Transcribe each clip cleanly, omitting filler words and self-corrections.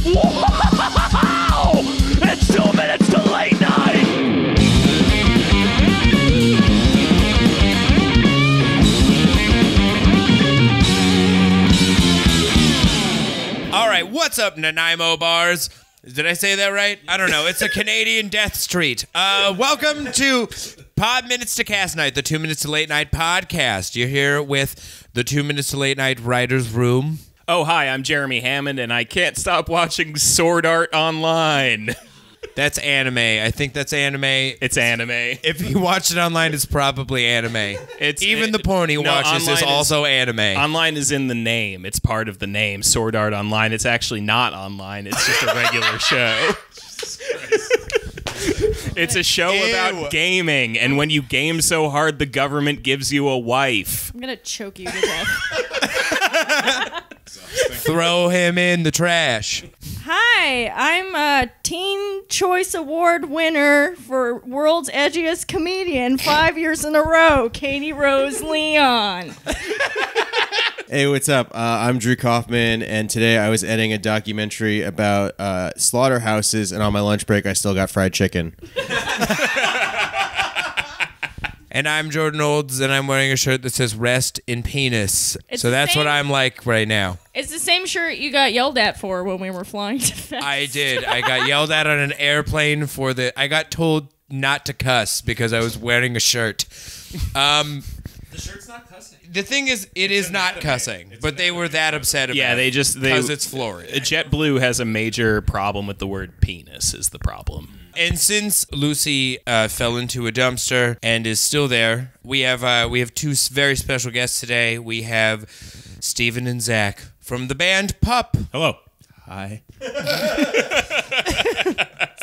Wow! It's 2 minutes to late night! All right, what's up, Nanaimo bars? Did I say that right? I don't know. It's a Canadian death street. Welcome to Pod Minutes to Cast Night, the 2 Minutes to Late Night podcast. You're here with the 2 Minutes to Late Night Writers Room. Oh, hi, I'm Jeremy Hammond, and I can't stop watching Sword Art Online. That's anime. I think that's anime. It's anime. If you watch it online, it's probably anime. Even the porn he watches is also anime. Online is in the name. It's part of the name, Sword Art Online. It's actually not online. It's just a regular show. It's a show about gaming, and when you game so hard, the government gives you a wife. I'm gonna choke you to death. Throw him in the trash. Hi, I'm a Teen Choice Award winner for World's Edgiest Comedian 5 years in a row, Katie Rose Leon. Hey, what's up? I'm Drew Kaufman, and today I was editing a documentary about slaughterhouses, and on my lunch break, I still got fried chicken. And I'm Jordan Olds, and I'm wearing a shirt that says "Rest in Penis." So that's what I'm like right now. It's the same shirt you got yelled at for when we were flying to Fest. I did. I got yelled at on an airplane for I got told not to cuss because I was wearing a shirt. The shirt's not cussing. The thing is, it is not cussing, but they were that upset about it. Because it's Florida. JetBlue has a major problem with the word penis is the problem. And since Lucy fell into a dumpster and is still there, we have two very special guests today. We have Stephen and Zack from the band PUP. Hello. Hi.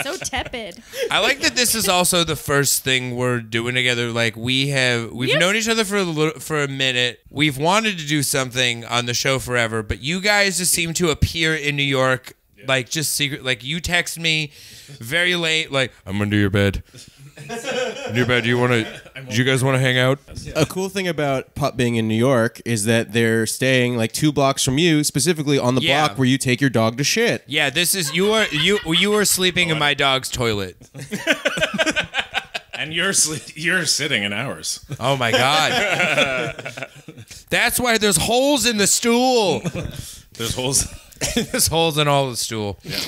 So tepid. I like that this is also the first thing we're doing together. Like we've known each other for a minute. We've wanted to do something on the show forever, but you guys just seem to appear in New York. Like, just secret. Like, you text me very late, like, I'm under your bed. In your bed, do you guys want to hang out? A cool thing about PUP being in New York is that they're staying like 2 blocks from you, specifically on the block where you take your dog to shit. Yeah, this is, you are sleeping in my dog's toilet. And you're sitting in ours. Oh, my God. That's why there's holes in the stool. There's holes. There's holes in all the stool. Yeah.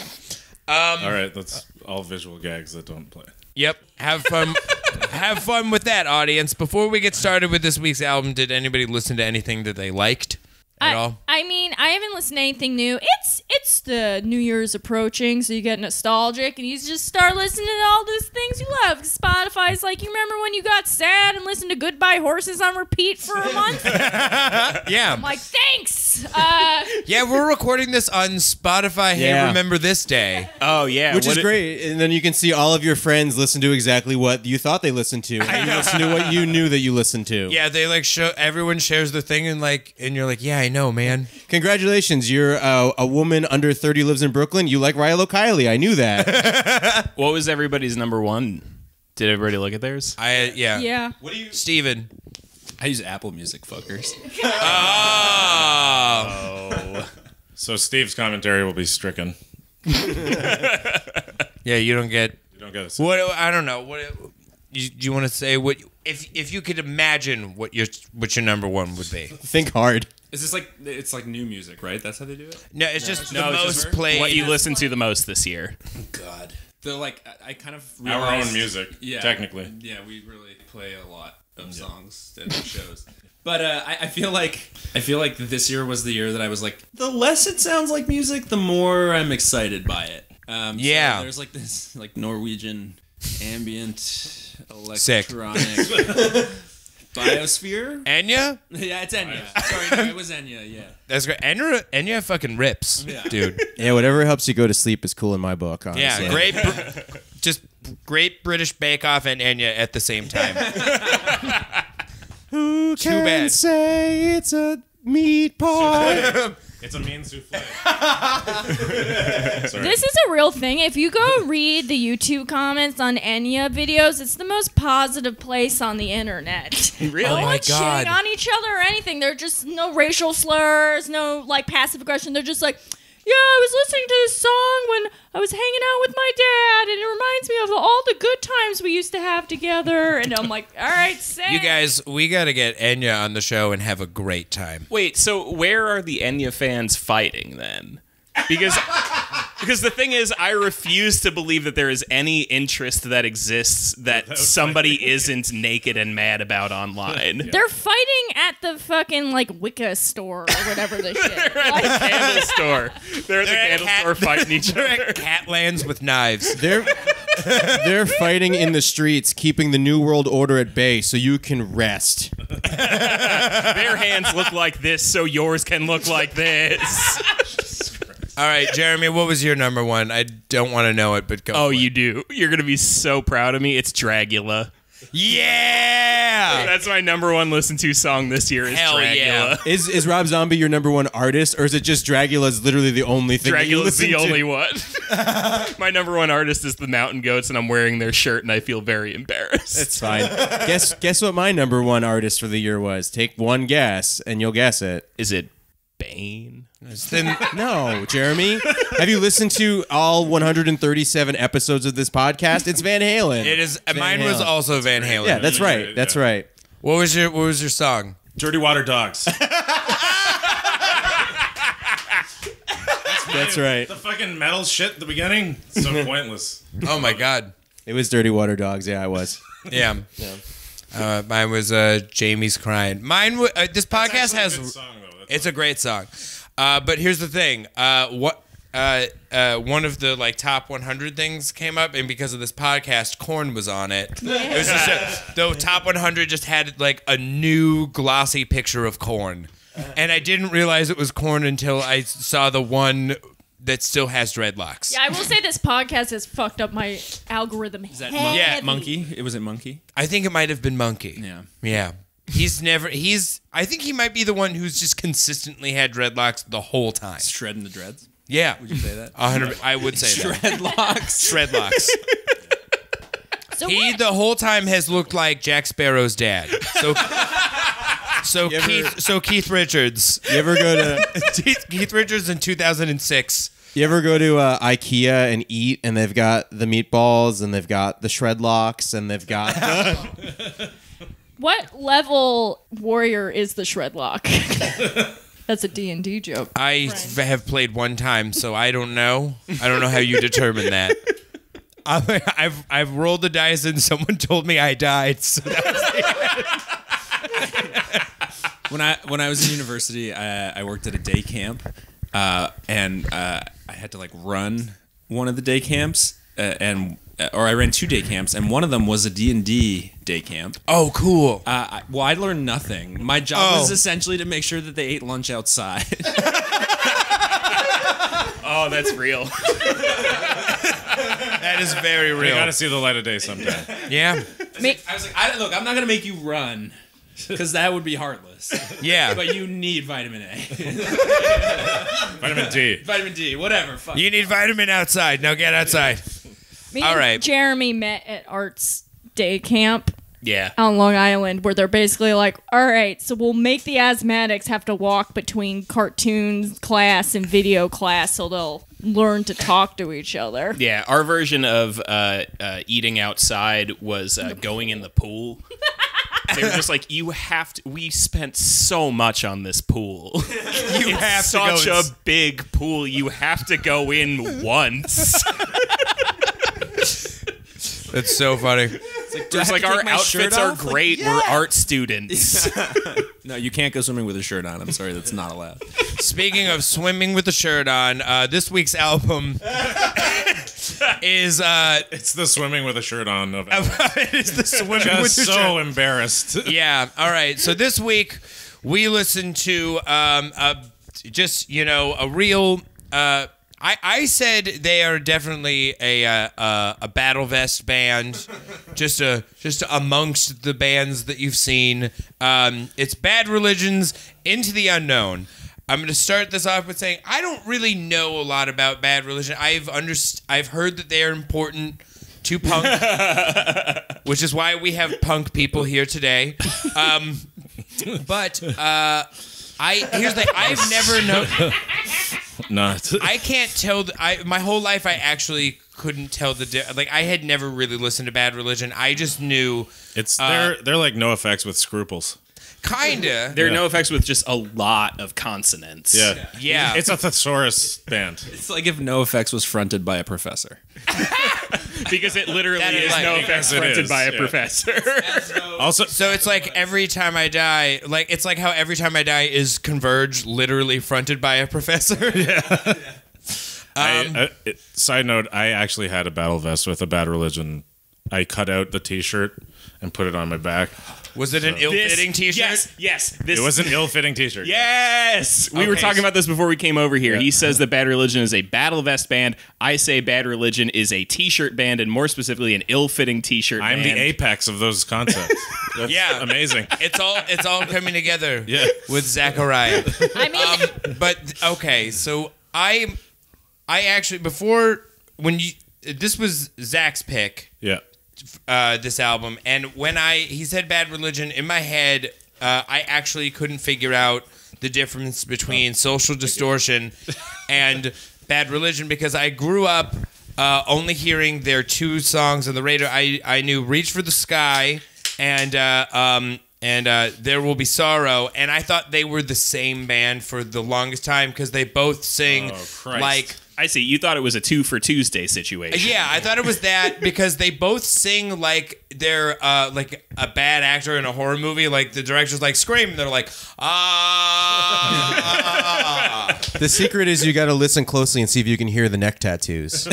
All right, that's all visual gags that don't play. Yep. Have fun. Have fun with that, audience. Before we get started with this week's album, did anybody listen to anything that they liked at all? I mean, I haven't listened to anything new. It's the New Year's approaching, so you get nostalgic, and you just start listening to all those things you love. Spotify's like, you remember when you got sad and listened to Goodbye Horses on repeat for a month? Yeah. I'm like, thanks. Yeah, we're recording this on Spotify. Hey, remember this day. Oh, yeah. Which is great. And then you can see all of your friends listen to exactly what you thought they listened to. And you listen to what you knew that you listened to. Yeah, they like everyone shares their thing, and you're like, yeah, I know, man. Congratulations, you're a woman under 30 lives in Brooklyn. You like Rilo Kiley. I knew that. What was everybody's number one? Did everybody look at theirs? Yeah. What do you... Steven. I use Apple Music, fuckers. Oh. So Steve's commentary will be stricken. Yeah, you don't get... You don't get it. What? I don't know. What... Do you want to say what... If you could imagine what your number one would be? Think hard. Is this like, it's like new music, right? That's how they do it? No, it's just the it's most just played. What you listen to the most this year. God. They're like, I kind of Our realized... own music, technically. Yeah, we really play a lot of songs at our shows. But I feel like this year was the year that I was like, the less it sounds like music, the more I'm excited by it. Yeah. So there's like this like Norwegian ambient Sick. electronic biosphere. Enya? Yeah, it's Enya. Sorry, no, it was Enya, yeah. That's great. Enya fucking rips, dude. Yeah, whatever helps you go to sleep is cool in my book, honestly. Yeah, great. Just great British Bake Off and Enya at the same time. Who Too can bad. say it's a meat pie? It's a mean souffle. This is a real thing. If you go read the YouTube comments on Enya videos, it's the most positive place on the internet. Really? No Oh my one's God. shitting on each other or anything. They're just no racial slurs, no like passive aggression. They're just like, yeah, I was listening to this song when I was hanging out with my dad, and it reminds me of all the good times we used to have together. And I'm like, all right, say You guys, we got to get Enya on the show and have a great time. Wait, so where are the Enya fans fighting then? Because the thing is, I refuse to believe that there is any interest that exists that somebody isn't naked and mad about online. They're fighting at the fucking Wicca store or whatever the shit. They're at the candle store. They're at the candle store fighting each other. Catlands with knives. They're fighting in the streets, keeping the New World Order at bay so you can rest. Their hands look like this, so yours can look like this. All right, Jeremy, what was your number one? I don't want to know it, but go. Oh, for you it. do. You're going to be so proud of me. It's Dragula. Yeah! That's my number one listen to song this year is Hell Dragula. yeah. Is Rob Zombie your number one artist, or is it just Dragula's literally the only thing that you Dragula's listen the to? only one. My number one artist is the Mountain Goats, and I'm wearing their shirt, and I feel very embarrassed. It's fine. Guess what my number one artist for the year was? Take one guess, and you'll guess it. Is it Bane? No, Jeremy. Have you listened to all 137 episodes of this podcast? It's Van Halen. It is. Van Mine was Halen. also Van Halen. Yeah, that's right. That's right. What was your song? Dirty Water Dogs. That's right. The fucking metal shit at the beginning, so pointless. Oh my God. It was Dirty Water Dogs. Yeah, I was. Yeah. Mine was Jamie's Crying. Mine. This podcast has. Good song, though. It's a great song. But here's the thing. One of the top 100 things came up, and because of this podcast, Korn was on it. It was just the top 100 just had a new glossy picture of Korn, and I didn't realize it was Korn until I saw the one that still has dreadlocks. Yeah, I will say this podcast has fucked up my algorithm. Is that Monkey? Was it Monkey? I think it might have been Monkey. Yeah. Yeah. I think he might be the one who's just consistently had dreadlocks the whole time. Shredding the dreads? Yeah. Would you say that? 100. I would say that. Dreadlocks. So He what? the whole time has looked like Jack Sparrow's dad. So Keith Richards. You ever go to Keith Richards in 2006. You ever go to IKEA and eat, and they've got the meatballs, and they've got the shredlocks, and they've got What level warrior is the Shredlock? That's a D&D joke. I have played one time, so I don't know. I don't know how you determine that. I've rolled the dice and someone told me I died. So When I was in university, I worked at a day camp, and I had to run one of the day camps, or I ran 2 day camps, and one of them was a D&D day camp. oh, cool. I learned nothing. My job was essentially to make sure that they ate lunch outside. Oh, that's real. That is very You real. gotta see the light of day sometime. Yeah. I was like, look, I'm not gonna make you run, because that would be heartless. Yeah. But you need vitamin A, Vitamin D. vitamin D, whatever. Fuck. You need vitamin outside. Now get outside. Me All and right. Jeremy met at Art's day camp Yeah. on Long Island, where they're basically like, all right, so we'll make the asthmatics have to walk between cartoons class and video class so they'll learn to talk to each other. Yeah, our version of eating outside was going in the pool. They were just like, you have to. We spent so much on this pool. You have to Such go. a big pool. You have to go in once. That's so funny. It's like our outfits are great. We're art students. No, you can't go swimming with a shirt on. I'm sorry, that's not allowed. Speaking of swimming with the shirt on, this week's album is It's the swimming with a shirt on. Of it's the swimming Just with the so shirt. embarrassed. Yeah. All right. So this week we listened to just a real. I said they are definitely a battle vest band, just amongst the bands that you've seen. It's Bad Religion's Into the Unknown. I'm going to start this off with saying I don't really know a lot about Bad Religion. I've heard that they are important to punk, which is why we have punk people here today. But here's the thing: I've never known. No. I can't tell. My whole life, I actually couldn't tell like I had never really listened to Bad Religion. I just knew It's they're like No Effects with scruples. kinda. There are no effects with just a lot of consonants. Yeah. Yeah. It's a thesaurus band. It's like if No Effects was fronted by a professor. Because it literally That is is like- no Yes, effects it fronted is, by a yeah. professor. Also, So it's like Every Time I Die, like it's like how Every Time I Die is Converge, literally fronted by a professor. side note, I actually had a battle vest with a Bad Religion. I cut out the T-shirt and put it on my back. Was it an ill-fitting T-shirt? Yes. This, It was an ill-fitting T-shirt. Yes! We were Okay, talking so- about this before we came over here. Yeah. He says that Bad Religion is a battle vest band. I say Bad Religion is a t-shirt band, and more specifically, an ill-fitting t-shirt I'm band. the apex of those concepts. That's Yeah. amazing. It's all coming together. Yeah. With Zachariah. I mean, But okay, so I actually this was Zach's pick. Yeah. This album, and when he said Bad Religion, in my head, I actually couldn't figure out the difference between Social Distortion and Bad Religion because I grew up only hearing their two songs on the radio. I knew Reach for the Sky and There Will Be Sorrow, and I thought they were the same band for the longest time because they both sing Christ. like. I see. You thought it was a 2 for Tuesday situation. Yeah, I thought it was that because they both sing like they're like a bad actor in a horror movie. Like the director's like scream, and they're like ah. The secret is you got to listen closely and see if you can hear the neck tattoos.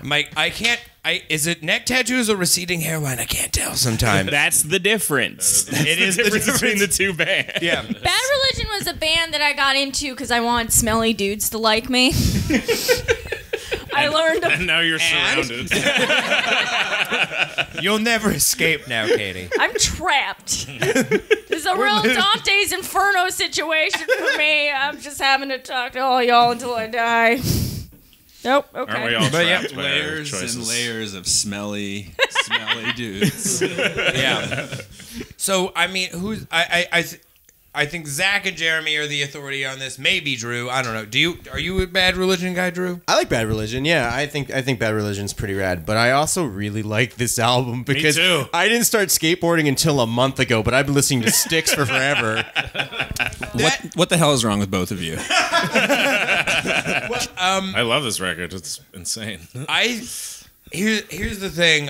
Mike, I can't. Is it neck tattoos or receding hairline? I can't tell sometimes. That's the difference. It is the difference between the difference. two bands. Yeah. Bad Religion was a band that I got into because I wanted smelly dudes to like me. I learned And now you're surrounded. You'll never escape now, Katie. I'm trapped. It's a real Dante's Inferno situation for me. I'm just having to talk to all y'all until I die. Nope. Okay. Aren't we all But yeah, trapped by our Layers choices? and layers of smelly dudes. Yeah. So I mean, I think Zach and Jeremy are the authority on this. Maybe Drew. I don't know. Are you a Bad Religion guy, Drew? I like Bad Religion. Yeah, I think Bad Religion's pretty rad. But I also really like this album because too. I didn't start skateboarding until a month ago, but I've been listening to Styx for forever. What the hell is wrong with both of you? I love this record. It's insane. Here's the thing.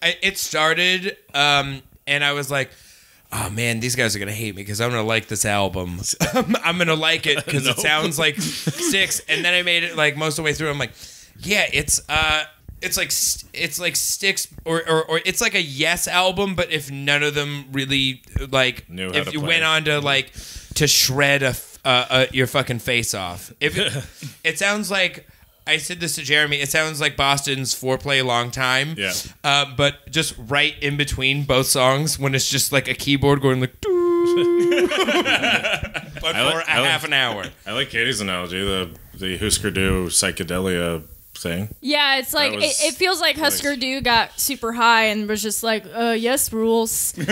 It started, and I was like, oh man, these guys are gonna hate me because I'm gonna like this album. I'm gonna like it because it sounds like Styx. And then I made it like most of the way through. I'm like, yeah, it's like Styx or it's like a Yes album, but if none of them really like Knew how if to you play went it. on to like to shred your fucking face off. If it sounds like. I said this to Jeremy. It sounds like Boston's Foreplay Long Time. Yeah. But just right in between both songs when it's just like a keyboard going like but for half an hour. I like Katie's analogy, the Husker Du psychedelia thing. Yeah, it's like That was it feels like Husker Du got super high and was just like, yes, rules. You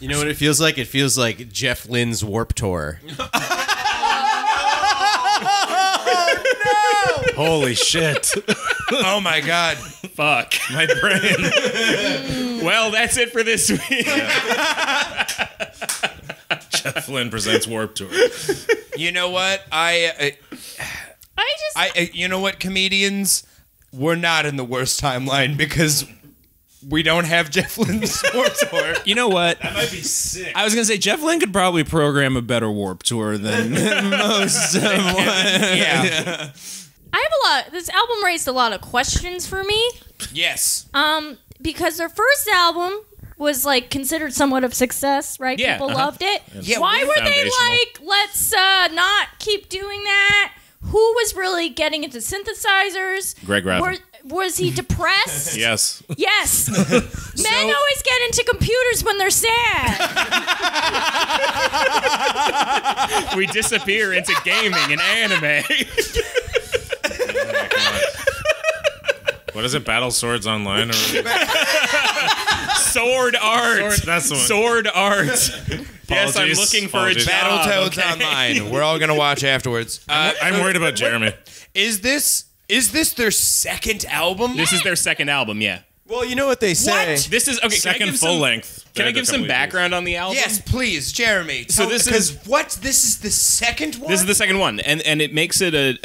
know what it feels like? It feels like Jeff Lynne's Warp Tour. Holy shit. Oh my god. Fuck. My brain. Well, that's it for this week. Jeff Lynne presents Warp Tour. You know what? You know what, comedians? We're not in the worst timeline because we don't have Jeff Lynne's Warp Tour. You know what? That might be sick. I was gonna say Jeff Lynne could probably program a better Warp Tour than most. Yeah. This album raised a lot of questions for me. Yes. Because their first album was like considered somewhat of success, right? Yeah, People loved it. Yeah, Why were they Foundational. like, let's not keep doing that? Who was really getting into synthesizers? Greg Graffin. Was he depressed? Yes. Yes. Men always get into computers when they're sad. We disappear into gaming and anime. What is it? Battle Swords Online? Or Sword art. That's the one. Sword art. Yes, I'm Apologies. looking for Apologies. a job. Battletoads okay? online. We're all gonna watch afterwards. I'm worried about Jeremy. Is this their second album? This is their second album, yeah. Well, you know what they say. This is okay. Second can I give full some, length. Can I give some background on the album? Yes, please, Jeremy. So this is- This is the second one. This is the second one, and it makes it a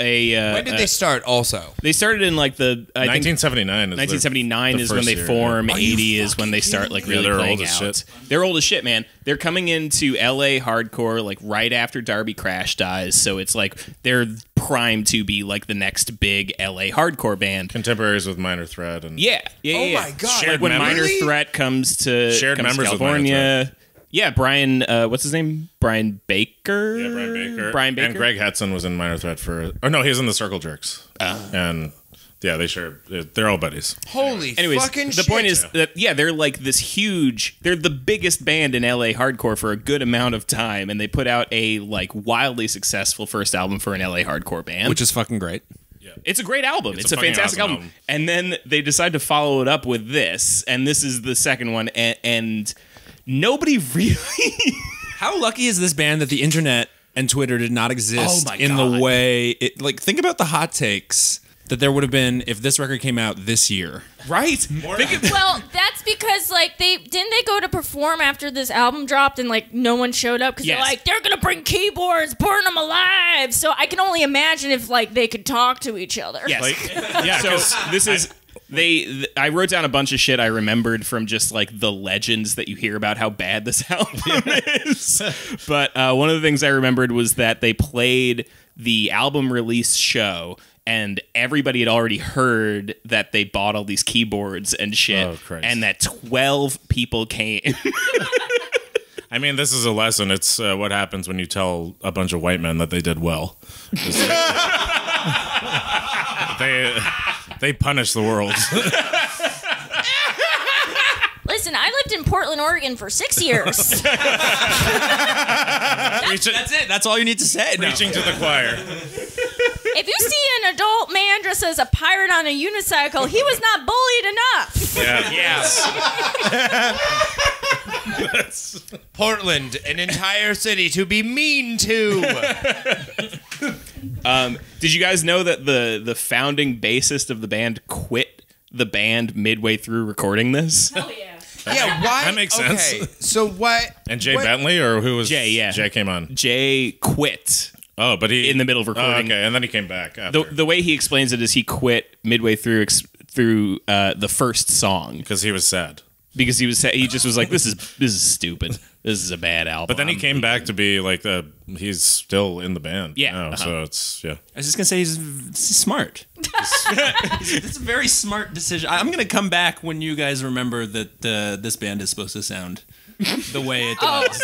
When did they start? Also, They started in like the I think 1979. 1979 is when they year, form. Are you 80 is when they fucking start kidding like me? really Yeah, they're playing old as out. shit. They're old as shit, man. They're coming into LA hardcore like right after Darby Crash dies, so it's like they're primed to be like the next big LA hardcore band. Contemporaries with Minor Threat and Yeah. Oh my God. Like when Shared Minor Really? Threat comes to Shared comes to members with Minor California. Yeah, Brian. What's his name? Brian Baker. Yeah, Brian Baker. Brian Baker. And Greg Hetson was in Minor Threat for. Oh no, he was in the Circle Jerks. And yeah, they share. They're all buddies. holy Anyways, fucking the shit. point is that they're like this huge. They're the biggest band in LA hardcore for a good amount of time, and they put out a like wildly successful first album for an LA hardcore band, Which is fucking great. it's a great album. It's a fucking fantastic awesome album. And then they decide to follow it up with this, and this is the second one, and nobody really. How lucky is this band that the internet and Twitter did not exist Oh my in God. the way it, like think about the hot takes that there would have been if this record came out this year. Right? Well, that's because like they go to perform after this album dropped and like no one showed up because Yes. they're like they're gonna bring keyboards, burn them alive. So I can only imagine if like they could talk to each other. Yes. Yeah, So 'cause this is I wrote down a bunch of shit I remembered from just like the legends that you hear about how bad this album is. But one of the things I remembered was that they played the album release show and everybody had already heard that they bought all these keyboards and shit, Oh, Christ. and that 12 people came. I mean, this is a lesson. It's what happens when you tell a bunch of white men that they did well. They punish the world. Listen, I lived in Portland, Oregon for 6 years. That's it. That's all you need to say. No. Preaching to the choir. If you see an adult man dressed as a pirate on a unicycle, he was not bullied enough. Yes. Portland, an entire city to be mean to. Did you guys know that the founding bassist of the band quit the band midway through recording this? Hell yeah. Yeah, why? That makes sense. Okay, so what? And Jay what- Bentley, or who was Jay, yeah. Jay came on. Jay quit. Oh, but he In the middle of Oh, recording. okay, and then he came back. After. The way he explains it is he quit midway through the first song Because he was sad. because he just was like, this is stupid. This is a bad album. But then he came back to be like he's still in the band. Yeah, now, uh-huh. So it's I was just gonna say he's smart. It's a very smart decision. I'm gonna come back when you guys remember that this band is supposed to sound the way it Oh, does.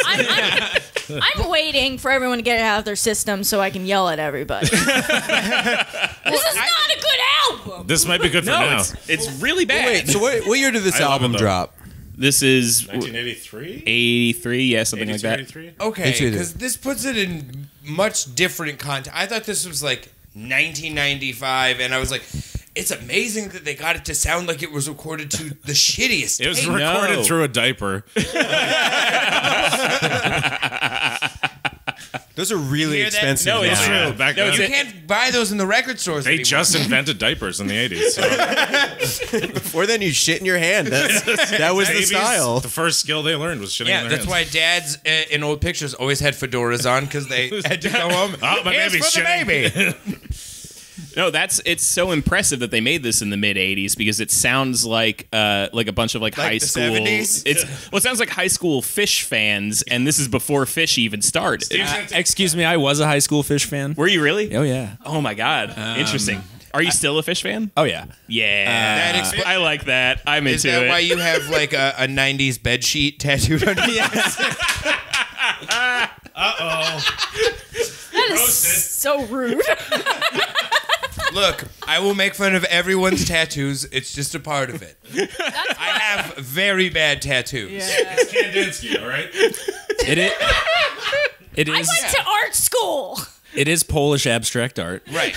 I'm waiting for everyone to get it out of their system so I can yell at everybody. This is not a good album. This might be good for now. it's really bad. Wait, so what year did this I love album it, though. drop? This is 1983. 83, yeah, something like that. 83. Okay, It's either. because this puts it in much different context. I thought this was like 1995, and I was like, it's amazing that they got it to sound like it was recorded to the shittiest. It was tape. recorded No. through a diaper. Those are really Hear that? expensive. No, it's now. true. Back No, then, it's You can't buy those in the record stores they anymore. just invented diapers in the 80s. So Before then, you shit in your hand. That was the babies, style. The first skill they learned was shitting Yeah, in their that's hands. why dads in old pictures always had fedoras on because they had to go home. Oh, my Here's baby's for the shitting. baby. No, it's so impressive that they made this in the mid '80s because it sounds like a bunch of like high the school. 70s? It sounds like high school Fish fans, and this is before Fish even started. Excuse me, I was a high school Fish fan. Were you really? Oh yeah. Oh my god, interesting. Are you still a Fish fan? Oh yeah. Yeah, That expl- I like that. I'm Is into that it. why you have like a 90s bed sheet tattooed on your That is so rude. Look, I will make fun of everyone's tattoos. It's just a part of it. I have very bad tattoos. Kandinsky, all right? It is. It I is. went to art school. It is Polish abstract art. Right.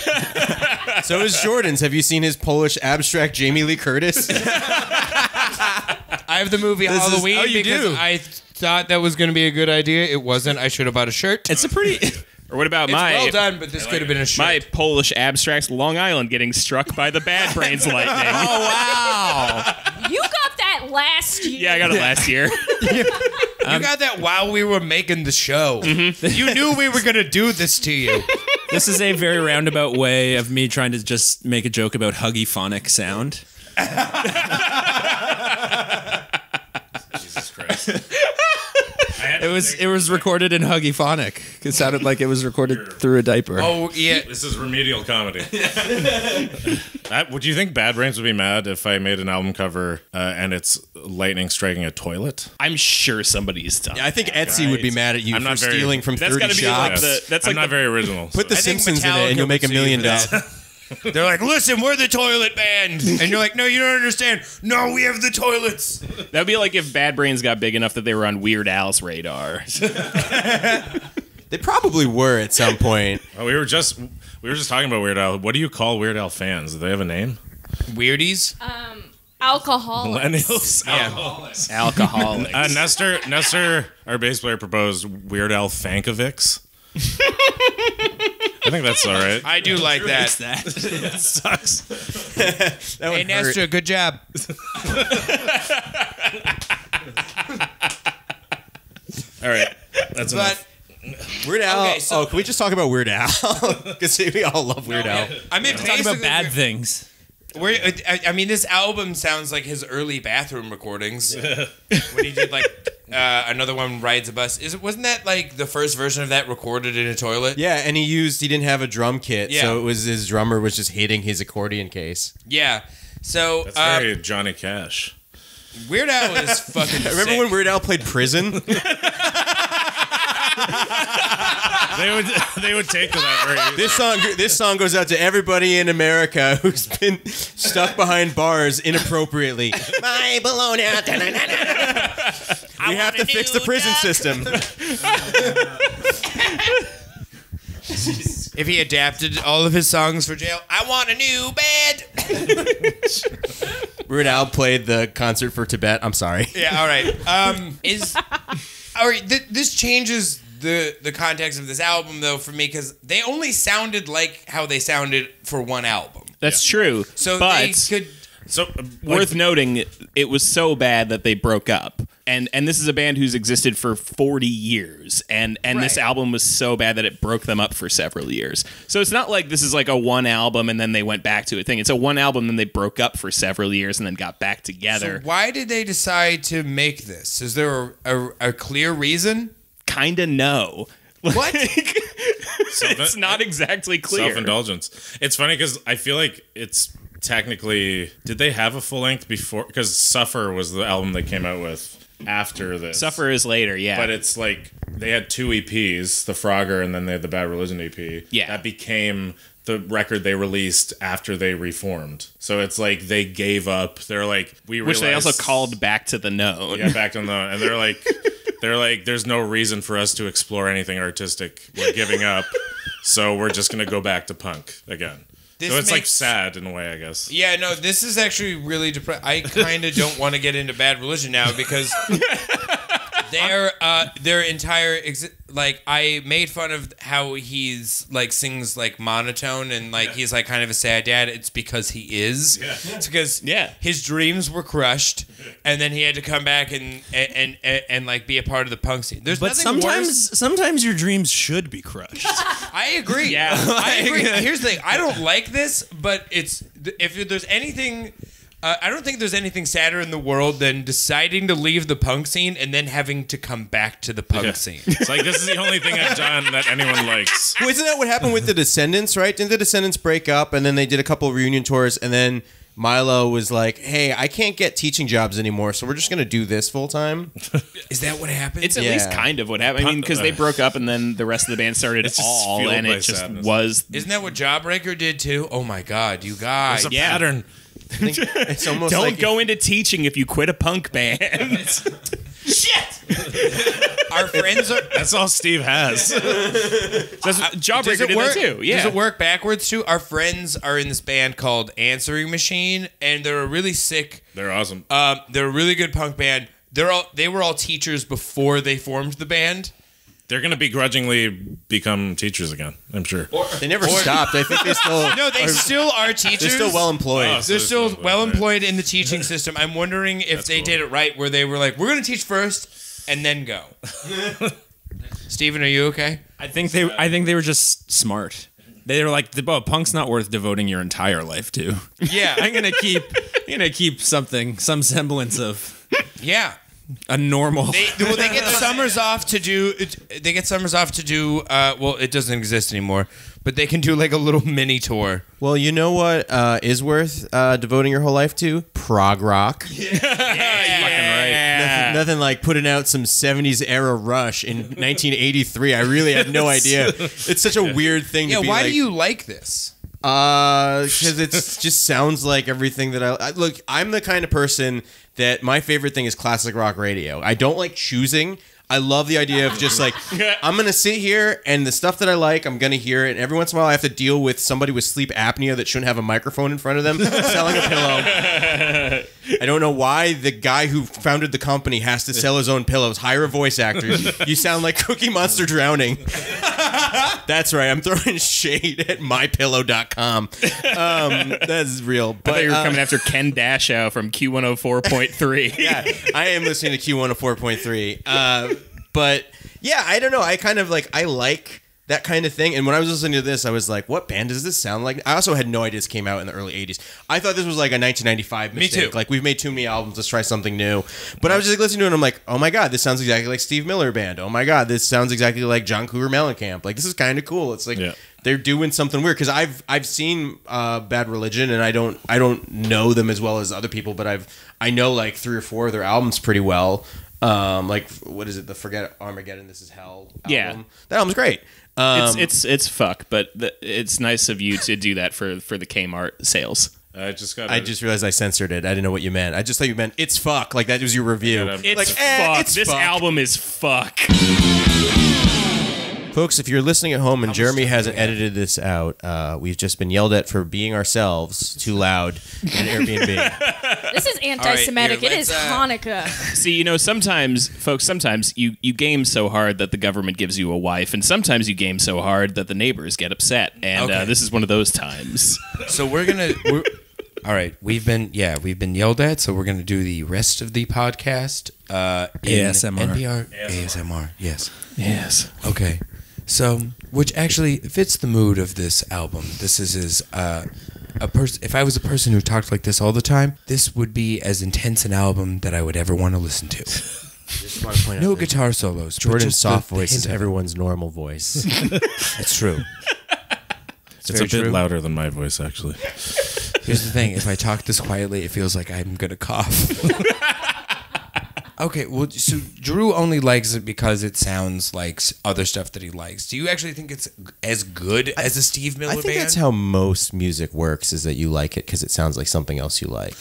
So is Jordan's. Have you seen his Polish abstract Jamie Lee Curtis? I have the movie This is- Halloween oh, you because do? I thought that was going to be a good idea. It wasn't. I should have bought a shirt. It's a pretty. Or what about It's my well done, but this could have been a shirt. my Polish abstracts Long Island getting struck by the Bad Brains lightning? Oh, wow. You got that last year. Yeah, I got it last year. You got that while we were making the show. You knew we were going to do this to you. This is a very roundabout way of me trying to just make a joke about huggy phonic sound. Jesus Christ. It was recorded in huggy phonic. It sounded like it was recorded through a diaper. Oh, yeah. This is remedial comedy. Would you think Bad Brains would be mad if I made an album cover and it's lightning striking a toilet? I'm sure somebody's done. Yeah, I think Etsy would be mad at you I'm for not very- stealing from That's 30 gotta be like shops. the. That's I'm like not the, very original. Put the I think Simpsons in it Metallica and you'll make would $1 sue you million. for that. They're like, listen, we're the toilet band. And you're like, no, you don't understand. No, we have the toilets. That'd be like if Bad Brains got big enough that they were on Weird Al's radar. They probably were at some point. Oh, we were just talking about Weird Al. What do you call Weird Al fans? Do they have a name? Weirdies? Alcoholic. Millennials. Alcoholics. Nestor, our bass player, proposed Weird Al Fankovics. I think that's all right. I do like that. It sucks. That Hey, would hurt. Nestor, good job. All right, that's enough. But Weird Al. Okay, so- can we just talk about Weird Al? Because we all love Weird Al. I mean, Talking about bad things. I mean, this album sounds like his early bathroom recordings when he did like another one, Rides a Bus. Wasn't that like the first version of that recorded in a toilet? Yeah, and he didn't have a drum kit, Yeah. so it was his drummer was just hitting his accordion case. Yeah. So That's very Johnny Cash. Weird Al is fucking. Remember sick. when Weird Al played Prison? They would take to that. Right? This song goes out to everybody in America who's been stuck behind bars inappropriately. My bologna. We have to fix the prison system. If he adapted all of his songs for jail, I want a new bed. Weird Al played the concert for Tibet. I'm sorry. Yeah. All right. All right. This changes the context of this album though for me because they only sounded like how they sounded for one album. That's true. So but they could. So worth noting, it was so bad that they broke up. And this is a band who's existed for 40 years. And this Right. album was so bad that it broke them up for several years. So it's not like this is like a one album and then they went back to a thing. It's a one album, then they broke up for several years and then got back together. So why did they decide to make this? Is there a clear reason? Kinda no. What? It's not exactly clear. Self-indulgence. It's funny because I feel like it's technically. Did they have a full length before? Because Suffer was the album they came out with after this. Suffer is later, yeah. But it's like they had 2 EPs, the Frogger, and then they had the Bad Religion EP. Yeah. That became the record they released after they reformed. So it's like they gave up. They're like, we which realized, they also called Back to the Known. Yeah, back to the. And they're like, there's no reason for us to explore anything artistic. We're giving up. So we're just going to go back to punk again. This So it's like makes- sad in a way, I guess. Yeah, no, this is actually really depressing. I kind of don't want to get into Bad Religion now because their entire like I made fun of how he's like sings like monotone and like he's like kind of a sad dad. It's because he is. Yeah. It's because his dreams were crushed and then he had to come back and like be a part of the punk scene. There's But nothing worse. sometimes your dreams should be crushed. I agree. Yeah. I agree. Here's the thing. I don't like this, but if there's anything, I don't think there's anything sadder in the world than deciding to leave the punk scene and then having to come back to the punk scene. It's like, this is the only thing I've done that anyone likes. Well, isn't that what happened with the Descendants, right? Didn't the Descendants break up and then they did a couple of reunion tours and then Milo was like, hey, I can't get teaching jobs anymore, so we're just going to do this full time? Is that what happened? It's at Yeah. least kind of what happened. I mean, because they broke up and then the rest of the band started It's just all, fueled and by it just sadness. was. Isn't that what Jawbreaker did too? Oh my God, you guys. It's a pattern. I think it's almost Don't like go into teaching if you quit a punk band. Our friends are. That's all Steve has. Jawbreaker did that too. Yeah. Does it work backwards too? Our friends are in this band called Answering Machine, and they're a really sick. They're awesome. They're a really good punk band. they were all teachers before they formed the band. They're going to begrudgingly become teachers again, I'm sure. They never stopped. I think they still. No, they still are teachers. They're still well employed. Oh, They're still well employed in the teaching system. I'm wondering if they did it right, where they were like, "We're going to teach first and then go." Steven, are you okay? I think they were just smart. They were like, "Oh, punk's not worth devoting your entire life to." Yeah, I'm gonna keep some semblance of yeah. a normal. They get summers off to do. They get summers off to do. Well, it doesn't exist anymore, but they can do like a little mini tour. Well, you know what is worth devoting your whole life to? Prog rock. Nothing like putting out some 70s era Rush in 1983. I really had no idea. It's such a weird thing to be why like, do you like this? because it just sounds like everything that I look. I'm the kind of person that my favorite thing is classic rock radio. I don't like choosing. I love the idea of just like, I'm going to sit here and the stuff that I like, I'm going to hear it. And every once in a while, I have to deal with somebody with sleep apnea that shouldn't have a microphone in front of them selling a pillow. I don't know why the guy who founded the company has to sell his own pillows. Hire a voice actor. You sound like Cookie Monster drowning. That's right. I'm throwing shade at mypillow.com. That's real. I thought you were coming after Ken Dashow from Q104.3. Yeah, I am listening to Q104.3. But yeah, I don't know. I kind of like, I like that kind of thing. And when I was listening to this, I was like, what band does this sound like? I also had no idea this came out in the early 80s. I thought this was like a 1995 mistake. Me too. Like, we've made too many albums, let's try something new. But I was just like listening to it and I'm like, oh my God, this sounds exactly like Steve Miller Band. Oh my God, this sounds exactly like John Cougar Mellencamp. Like, this is kind of cool. It's like, they're doing something weird. Because I've seen Bad Religion and I don't know them as well as other people, but I know like 3 or 4 of their albums pretty well. Like, what is it? The Forget Armageddon, This Is Hell album. Yeah. That album's great. It's fuck, but it's nice of you to do that for the Kmart sales. I just realized I censored it. I didn't know what you meant. I just thought you meant it's fuck. Like, that was your review. It's like, fuck. it's This fuck. album is fuck. Folks, if you're listening at home and Jeremy hasn't edited this out, we've just been yelled at for being ourselves too loud in Airbnb. This is anti-Semitic. All right, it is Hanukkah. See, sometimes you game so hard that the government gives you a wife, and sometimes you game so hard that the neighbors get upset, and Okay. this is one of those times. So we're all right. We've been yelled at, so we're gonna do the rest of the podcast. In ASMR. NPR ASMR. Yes. Yes. Okay. So, which actually fits the mood of this album. This is if I was a person who talked like this all the time, this would be as intense an album that I would ever want to listen to. Just want to point No out that guitar solos. but Jordan's just soft the voice is hint of it. everyone's normal voice. It's true. It's a very bit true. louder than my voice, actually. Here's the thing: if I talk this quietly, it feels like I'm gonna cough. Okay, well, so Drew only likes it because it sounds like other stuff that he likes. Do you actually think it's as good as a Steve Miller I think band? that's how most music works, is that you like it because it sounds like something else you like.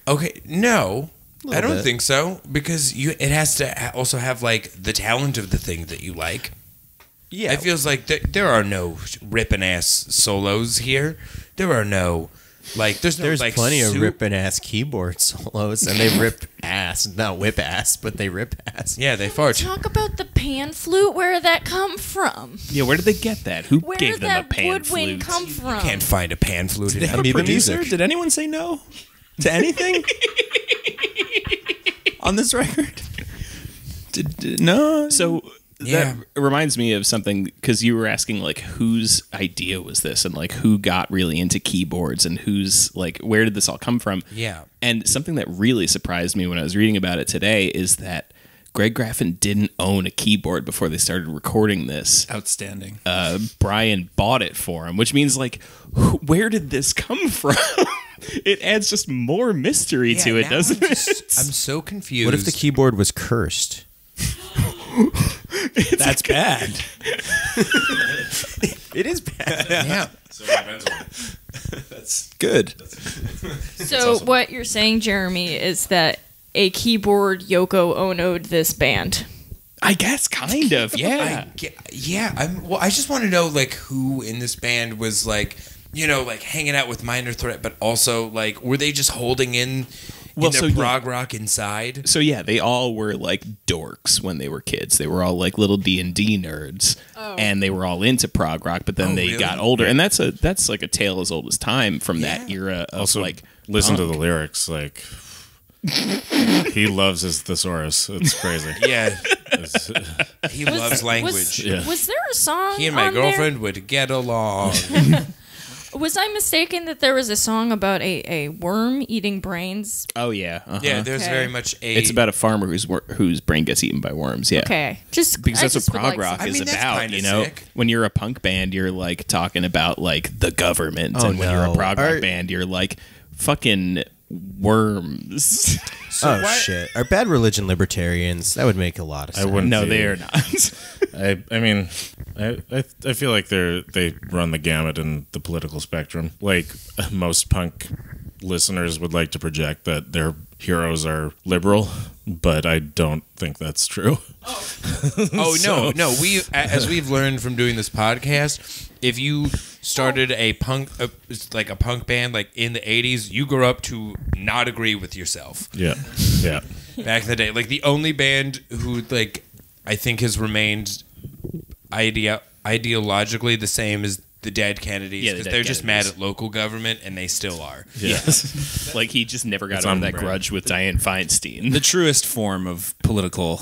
Okay, no, I don't bit. think so, because it has to also have like the talent of the thing that you like. Yeah. It feels like there are no ripping ass solos here. There are no there's no plenty of ripping ass keyboard solos, and they rip ass, not whip ass, but they rip ass. Yeah, they fart. Talk about the pan flute. Where did that come from? Yeah, where did they get that? Who Where gave did them a that pan woodwind flute? come from? Can't find a pan flute in Amoeba Producer? music. Did anyone say no to anything on this record? No. So Yeah. that reminds me of something, because you were asking like whose idea was this, and like who got really into keyboards, and who's like where did this all come from? Yeah. And something that really surprised me when I was reading about it today is that Greg Graffin didn't own a keyboard before they started recording this. Outstanding. Brian bought it for him, which means like where did this come from? It adds just more mystery to it, now doesn't I'm it? so confused. What if the keyboard was cursed? That's bad. It is bad. Yeah. That's good. So what you're saying, Jeremy, is that a keyboard Yoko Ono'd this band. I guess kind of, yeah. I just want to know like who in this band was like hanging out with Minor Threat, but also like were they just holding in Well, in so their yeah. prog rock inside. So yeah, they all were like dorks when they were kids. They were all like little D&D nerds, and they were all into prog rock. But then they really? got older, and that's like a tale as old as time from that era of Also, like listen to punk. the lyrics. Like, he loves his thesaurus. It's crazy. Yeah, he loves language. Was there a song? He and my on girlfriend would get along. Was I mistaken that there was a song about a worm eating brains? Oh yeah, uh-huh. Yeah, there's Okay. very much a. It's about a farmer whose brain gets eaten by worms. Yeah. Okay, just Because I that's just what would prog like rock some- is I mean, that's about, kinda you know. sick. When you're a punk band, you're like talking about like the government, Oh, and when you're a no. prog rock Are- band, you're like fucking worms. Shit. Are Bad Religion libertarians? That would make a lot of sense. I wouldn't. No, be- they are not. I mean, I feel like they run the gamut in the political spectrum. Like most punk listeners would like to project that their heroes are liberal, but I don't think that's true. Oh no! We, as we've learned from doing this podcast, if you started a punk, like a punk band, like in the '80s, you grew up to not agree with yourself. Yeah, yeah. Back in the day, like the only band who, like, I think has remained ideologically the same as the Dead Kennedys, Yeah, the because Dead they're just mad Kennedys. at local government, and they still are. Yes. Like he just never got It's over on that brand. grudge with Dianne Feinstein. The truest form of political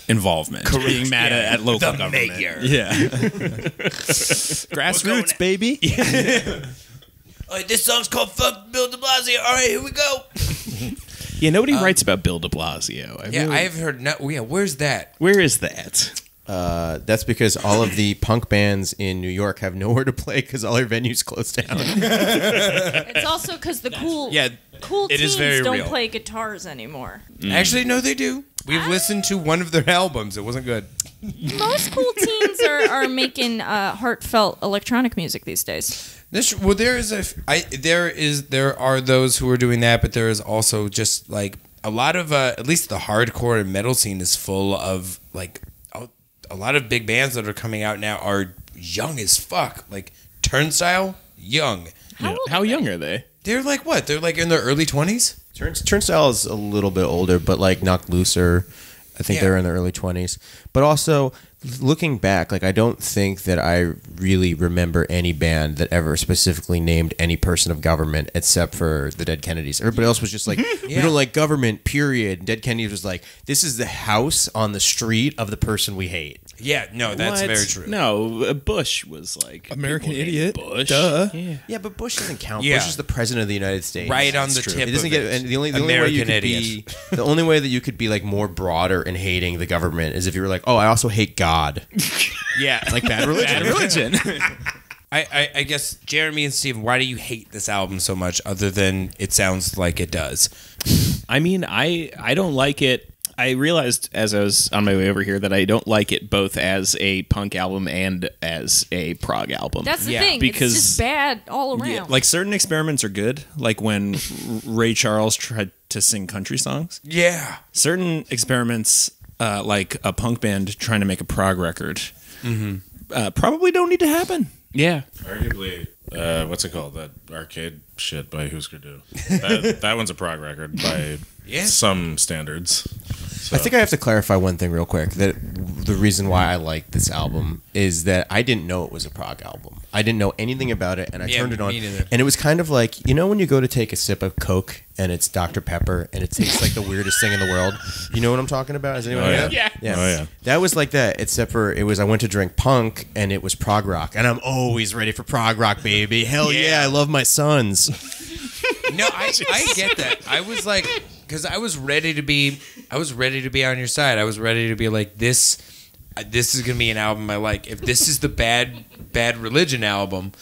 involvement. Being mad at local The government. mayor. Yeah. Grassroots, baby. This song's called "Fuck Bill De Blasio." All right, here we go. Yeah, nobody writes about Bill de Blasio. I've heard. No, yeah, where's that? Where is that? That's because all of the punk bands in New York have nowhere to play because all their venues closed down. It's also because the cool Yeah, cool it teens is very don't real. play guitars anymore. Actually, no, they do. We've listened to one of their albums. It wasn't good. Most cool teens are making heartfelt electronic music these days. There are those who are doing that, but there is also just like a lot of at least the hardcore and metal scene is full of like a lot of big bands that are coming out now are young as fuck. Like Turnstile, young. How young are they? They're like what? They're like in their early 20s. Turnstile is a little bit older, but like Knocked Looser, I think Yeah. they're in their early 20s. But also, looking back, like I don't think that I really remember any band that ever specifically named any person of government except for the Dead Kennedys. Everybody else was just like, we don't like government, period. Dead Kennedys was like, this is the house on the street of the person we hate. Yeah, no, that's What? very true. No, Bush was like American people named idiot. Bush. Duh. Yeah. Yeah, but Bush doesn't count. Yeah. Bush is the president of the United States. Right on the That's true. tip It doesn't of get. it. And the only way you American could idiot. be the only way that you could be like more broader in hating the government is if you were like, oh, I also hate God, Yeah, like Bad Religion. Bad religion. I guess Jeremy and Stephen, why do you hate this album so much other than it sounds like it does? I mean, I don't like it. I realized as I was on my way over here that I don't like it both as a punk album and as a prog album. That's the Yeah, thing. because- It's just bad all around. Yeah, like certain experiments are good, like when Ray Charles tried to sing country songs. Yeah. Certain experiments, like a punk band trying to make a prog record, probably don't need to happen. yeah. Arguably, what's it called? That arcade shit by Husker Du. That one's a prog record by Yeah. some standards. So, I think I have to clarify one thing real quick. That the reason why I like this album is that I didn't know it was a prog album. I didn't know anything about it, and I Yeah, turned it on, me neither. and it was kind of like, you know, when you go to take a sip of Coke and it's Dr. Pepper and it tastes like the weirdest thing in the world. You know what I'm talking about? Is anyone Oh, know yeah. that? Yeah. Oh, yeah. That was like that, except for it was I went to drink punk and it was prog rock, and I'm always ready for prog rock, baby. Hell yeah, I love my sons. No, I get that. I was like, because I was ready to be on your side. I was ready to be like, this is gonna be an album I like. If this is the Bad Religion album,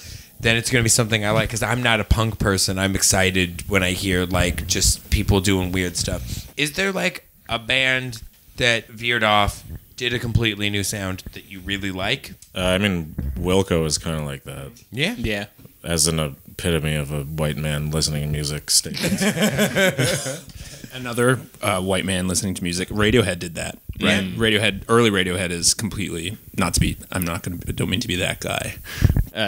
then it's gonna be something I like. Because I'm not a punk person. I'm excited when I hear like just people doing weird stuff. Is there like a band that veered off, did a completely new sound that you really like? I mean, Wilco is kind of like that, Yeah. Yeah. as an epitome of a white man listening to music statement. Another white man listening to music. Radiohead did that. Right. Radiohead, early Radiohead is completely don't mean to be that guy.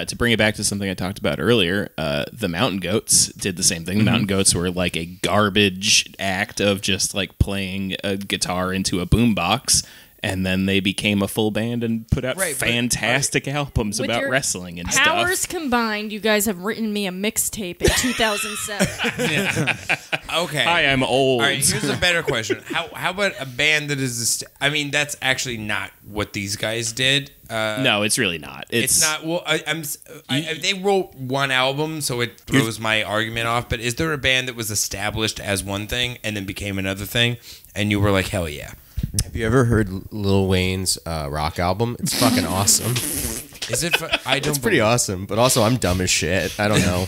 To bring it back to something I talked about earlier, the Mountain Goats did the same thing. The Mountain Goats were like a garbage act of just like playing a guitar into a boombox, and then they became a full band and put out fantastic albums With about your wrestling and Powers stuff. combined, you guys have written me a mixtape in 2007. Okay. Hi, I'm old. All right, here's a better question. How about a band that is... I mean, that's actually not what these guys did. No, it's really not. It's not... Well, they wrote one album, so it throws my argument off. But is there a band that was established as one thing and then became another thing, and you were like, hell yeah? Have you ever heard Lil Wayne's rock album? It's fucking awesome. Is it? I don't. It's pretty awesome, but also I'm dumb as shit. I don't know.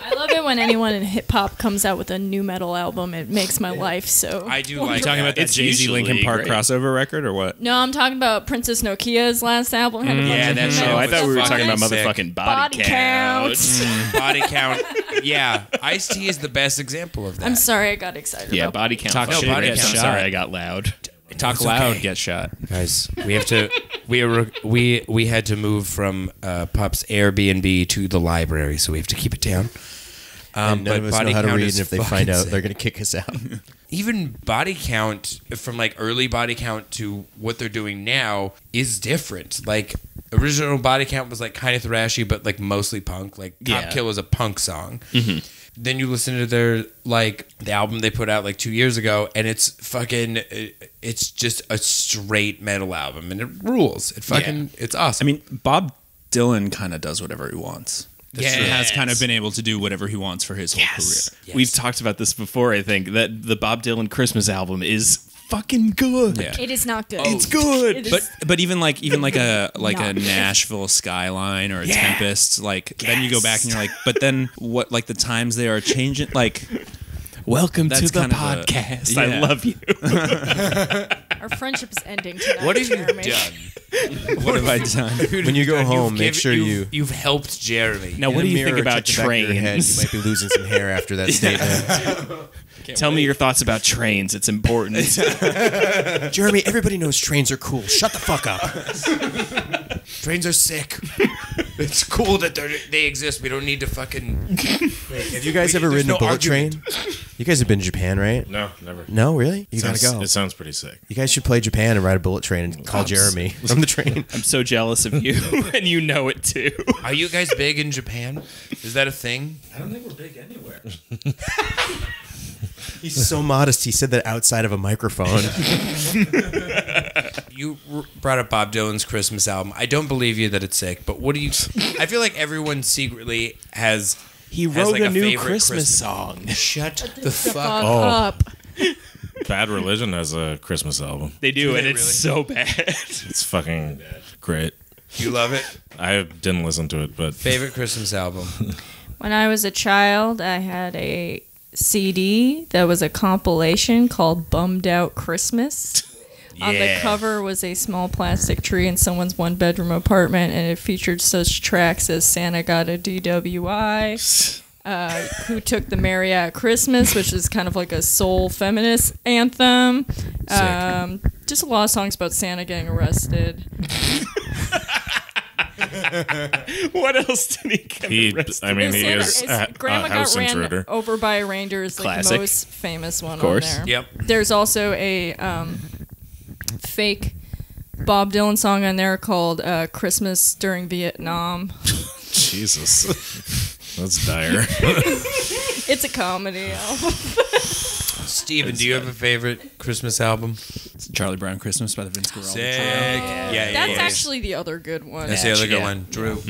I love it when anyone in hip hop comes out with a new metal album. It makes my life so. I do Are you like talking about that It's Jay-Z usually Linkin Park great. crossover record or what? No, I'm talking about Princess Nokia's last album. Had a bunch Yeah, of that new show. metal I thought we were stuff talking on about it. motherfucking Body count. Body count. Yeah, Ice-T is the best example of that. I'm sorry, I got excited. Yeah, about body count. Talk fucking shit, rips. get I'm shot. sorry I got loud. Talk It's loud, okay. get shot. Guys, we have to. We had to move from Pup's Airbnb to the library, so we have to keep it down. And none of us know how to count read, is and if they fucking find out, sick. they're gonna kick us out. Even body count, from like early body count to what they're doing now, is different. Like original body count was like kind of thrashy, but like mostly punk. Like Top Yeah. Kill is a punk song. Then you listen to their the album they put out like 2 years ago, and it's fucking. It's just a straight metal album, and it rules. It fucking. It's awesome. I mean, Bob Dylan kind of does whatever he wants. That's He true. has kind of been able to do whatever he wants for his whole career. Yes. We've talked about this before, I think, that the Bob Dylan Christmas album is fucking good. Yeah. It is not good. It's good. It is- But even like a Not. Nashville Skyline or a Tempest, like then you go back and you're like, but then what? Like the times they are changing, like Welcome That's to the kind of a- podcast. yeah. I love you. Our friendship is ending tonight. What have you Jeremy. done? what have I done? When you go home, make sure you've helped Jeremy. Now, in what the do you think mirror, about check the back of your head. trains? You might be losing some hair after that statement. Tell me your thoughts about trains. It's important. Jeremy, everybody knows trains are cool. Shut the fuck up. Trains are sick. It's cool that they exist. We don't need to fucking. Have you guys ever ridden a bullet train? You guys have been to Japan, right? No, never. No, really? You gotta Sounds- go. It sounds pretty sick. You guys should play Japan and ride a bullet train and call Jeremy from the train. I'm so jealous of you, and you know it too. Are you guys big in Japan? Is that a thing? I don't think we're big anywhere. He's so modest. He said that outside of a microphone. You brought up Bob Dylan's Christmas album. I don't believe you that it's sick, but what do you? I feel like everyone secretly has. He has wrote like a new favorite Christmas song. Shut the fuck Fuck up. up. Bad Religion has a Christmas album. They do, Do and they it's really? so bad. It's fucking great. You love it. I didn't listen to it, but Favorite Christmas album. When I was a child, I had a CD that was a compilation called Bummed Out Christmas. On the Yeah. cover was a small plastic tree in someone's one-bedroom apartment, and it featured such tracks as Santa Got a DWI, Who Took the Marriott Christmas, which is kind of like a soul feminist anthem. Just a lot of songs about Santa getting arrested. What else did he get arrested? I mean, he Santa- is a Grandma house got ran intruder. over by a reindeer is like Classic. the most famous one course. on there. Yep. There's also a fake Bob Dylan song on there called Christmas During Vietnam. Jesus, that's dire. It's a comedy album. Steven, do you have a favorite Christmas album? Charlie Brown Christmas by the Vince Guaraldi Sick. Trio. Yeah, That's actually the other good one. That's the other good Yeah. one. Drew.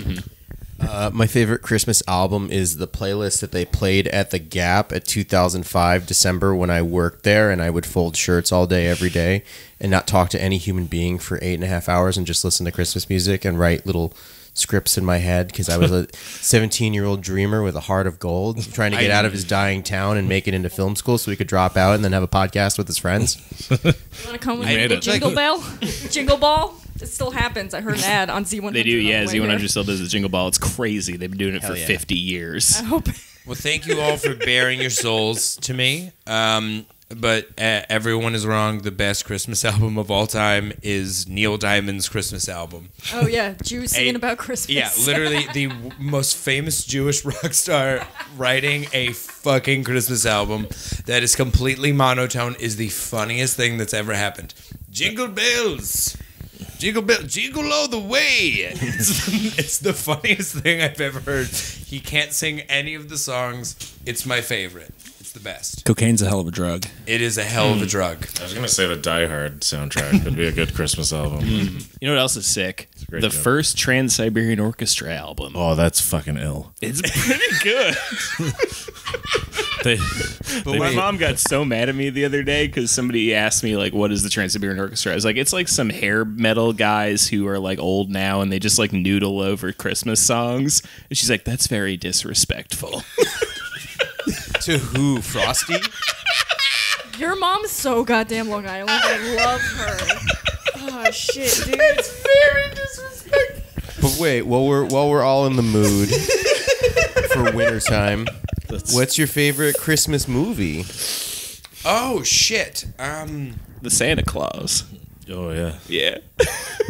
My favorite Christmas album is the playlist that they played at the Gap at 2005 December when I worked there, and I would fold shirts all day, every day, and not talk to any human being for 8.5 hours and just listen to Christmas music and write little scripts in my head because I was a 17-year-old dreamer with a heart of gold trying to get out of his dying town and make it into film school so he could drop out and then have a podcast with his friends. You want to come with me made to it. Jingle Bell? Jingle Ball? It still happens. I heard an ad on Z100. They do, yeah. on the way Z100 there. still does the Jingle Ball. It's crazy. They've been doing it for yeah. 50 years. I hope. Well, thank you all for bearing your souls to me. but everyone is wrong. The best Christmas album of all time is Neil Diamond's Christmas album. Oh yeah, Jews singing about Christmas. Yeah, literally the most famous Jewish rock star writing a fucking Christmas album that is completely monotone is the funniest thing that's ever happened. Jingle bells. Jingle bell, jingle all the way. It's the funniest thing I've ever heard. He can't sing any of the songs. It's my favorite. It's the best. Cocaine's a hell of a drug. It is a hell of a drug. I was gonna say the Die Hard soundtrack would be a good Christmas album. You know what else is sick? great The joke. first Trans-Siberian Orchestra album. Oh, that's fucking ill. It's pretty good. My mom got so mad at me the other day because somebody asked me, like, what is the Trans-Siberian Orchestra? I was like, it's like some hair metal guys who are, like, old now and they just, like, noodle over Christmas songs. And she's like, that's very disrespectful. To who? Frosty? Your mom's so goddamn Long Island. I love her. Oh shit, dude. It's very disrespectful. But wait, while we're all in the mood for wintertime, what's your favorite Christmas movie? Oh shit. The Santa Claus. Oh, yeah. Yeah.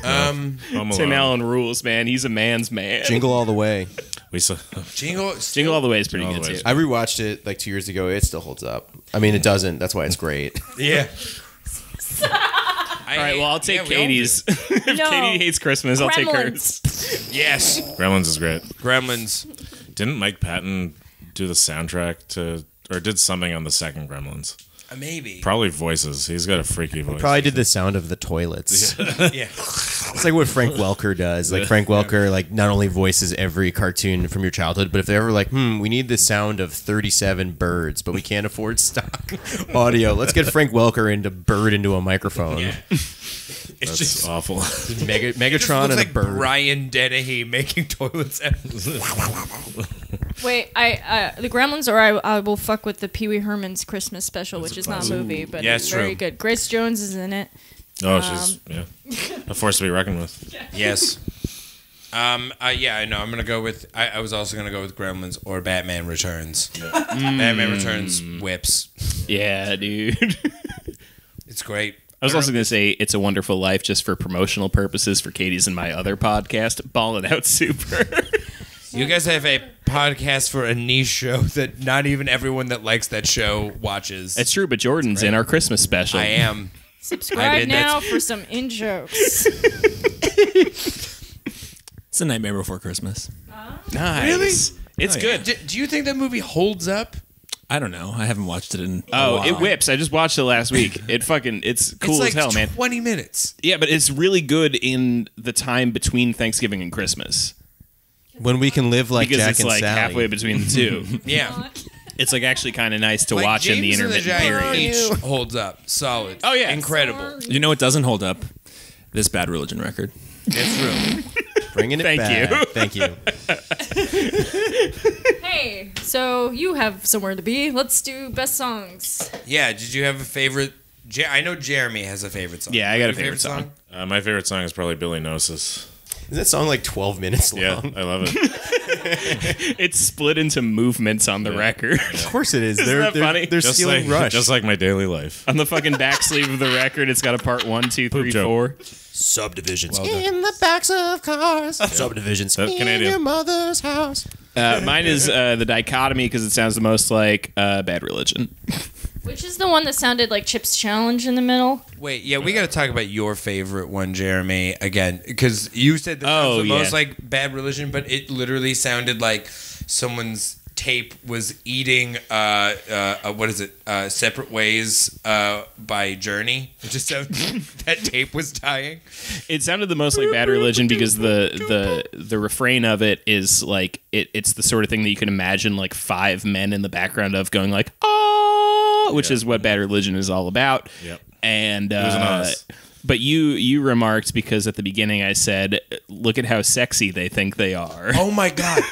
Home Tim Alone. Allen rules, man. He's a man's man. Jingle All the Way. We saw, Jingle Jingle All the Way is pretty All good, the Way too. is I rewatched it like 2 years ago. It still holds up. I mean, it doesn't. That's why it's great. Yeah. All right, well, I'll take we all Katie's. If No. Katie hates Christmas, I'll take hers. Gremlins. Yes. Gremlins is great. Gremlins. Didn't Mike Patton do the soundtrack to, or did something on the second Gremlins? Maybe. Probably voices. He's got a freaky voice. Probably did the sound of the toilets. Yeah. It's like what Frank Welker does. Like Frank Welker, like not only voices every cartoon from your childhood, but if they're ever like, we need the sound of 37 birds, but we can't afford stock audio. Let's get Frank Welker in to bird into a microphone. Yeah. It's That's just awful. Megatron and like a bird. Brian Dennehy making toilet sounds. Wait, the Gremlins, or I will fuck with the Pee Wee Herman's Christmas special, which is not a movie, but Yeah, it's it's very true. good. Grace Jones is in it. Oh, she's a force to be reckoned with. Yes. Yeah, I know. I'm gonna go with. I was also gonna go with Gremlins or Batman Returns. Batman Returns whips. Yeah, dude. It's great. I was also going to say It's a Wonderful Life just for promotional purposes for Katie's and my other podcast, Ballin' Out Super. You guys have a podcast for a niche show that not even everyone that likes that show watches. It's true, but Jordan's in our Christmas special. I am. I Subscribe did, now that's- for some in-jokes. It's a Nightmare Before Christmas. Nice. Really? It's good. Do you think that movie holds up? I don't know. I haven't watched it in. Oh, a while. it whips. I just watched it last week. It's cool It's like as hell, man. 20 minutes. Yeah, but it's really good in the time between Thanksgiving and Christmas. When we can live like Because Jack it's and like Sally. halfway between the two. Yeah. It's like actually kind of nice to Like watch in the James and intermittent Giant period. Peach holds up. Solid. Oh, yeah. Incredible. You know what doesn't hold up? This Bad Religion record. It's true. Bringing it Thank back. you. Thank you. Hey, so you have somewhere to be. Let's do best songs. Yeah, did you have a favorite? I know Jeremy has a favorite song. Yeah, I got a Your favorite song. My favorite song is probably Billy Gnosis. Isn't that song like 12 minutes long? Yeah, I love it. It's split into movements on the record. Of course it is. Isn't that funny? They're Just stealing like, Rush. just like my daily life. On the fucking back sleeve of the record, it's got a part 1, 2, 3, joke. 4. Subdivisions in the backs of cars. Subdivisions That's in Canadian. your mother's house. Mine is the Dichotomy because it sounds the most like Bad Religion. Which is the one that sounded like Chip's Challenge in the middle? Wait, yeah, we got to talk about your favorite one, Jeremy, again, because you said that Oh, sounds the most yeah. like Bad Religion, but it literally sounded like someone's tape was eating what is it? Separate Ways by Journey. It just sounded that tape was dying. It sounded the most like Bad Religion because the refrain of it is like it's the sort of thing that you can imagine like 5 men in the background of going like oh, which is what Bad Religion is all about. Yep. And was an us. but you remarked because at the beginning I said, look at how sexy they think they are. Oh my god.